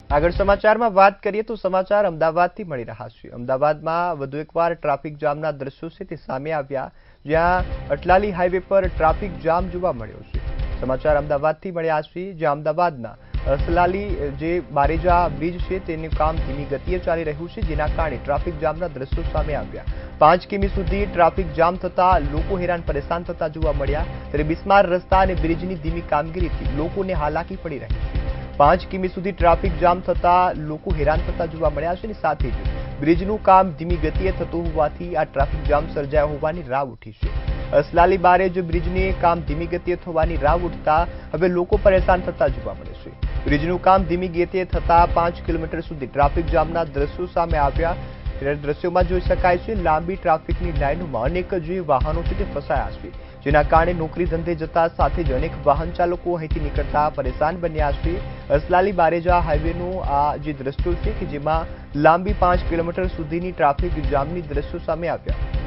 આગળ સમાચારમાં વાત કરીએ તો સમાચાર અમદાવાદથી મળી રહ્યા છે। અમદાવાદમાં વધુ એકવાર ટ્રાફિક જામના દ્રશ્યો છે તે સામે આવ્યા, જ્યાં અટલાલી હાઈવે પર ટ્રાફિક જામ જોવા મળ્યો છે। સમાચાર અમદાવાદથી મળ્યા છે, જ્યાં અમદાવાદના અસલાલી જે બારેજા બ્રિજ છે તેનું કામ ધીમી ગતિએ ચાલી રહ્યું છે, જેના કારણે ટ્રાફિક જામના દ્રશ્યો સામે આવ્યા। 5 કિમી સુધી ટ્રાફિક જામ થતા લોકો હેરાન પરેશાન થતા જોવા મળ્યા, ત્યારે બિસ્માર રસ્તા અને બ્રિજની ધીમી કામગીરીથી લોકોને હાલાકી પડી રહી છે। 5 કિમી સુધી ટ્રાફિક જામ થતા લોકો હેરાન થતા જોવા મળ્યા છે, અને સાથે જ બ્રિજનું કામ ધીમી ગતિએ થતું હોવાથી આ ટ્રાફિક જામ સર્જાયો હોવાની રાવ ઉઠી છે। અસલાલી બારેજ બ્રિજને કામ ધીમી ગતિએ થવાની રાવ ઉઠતા હવે લોકો પરેશાન થતા જોવા મળે છે। બ્રિજનું કામ ધીમી ગતિએ થતા 5 કિલોમીટર સુધી ટ્રાફિક જામના દ્રશ્યો સામે આવ્યા। દ્રશ્યોમાં જોઈ શકાય છે લાંબી ટ્રાફિકની લાઇનોમાં અનેક જે વાહનો છે તે ફસાયા છે, જેના કારણે નોકરી ધંધે જતા સાથે જ અનેક વાહન ચાલકો અહીંથી નીકળતા પરેશાન બન્યા છે। અસલાલી બારેજા હાઈવેનું આ જે દ્રશ્યો છે કે જેમાં લાંબી 5 કિલોમીટર સુધીની ટ્રાફિક જામની દ્રશ્યો સામે આવ્યા।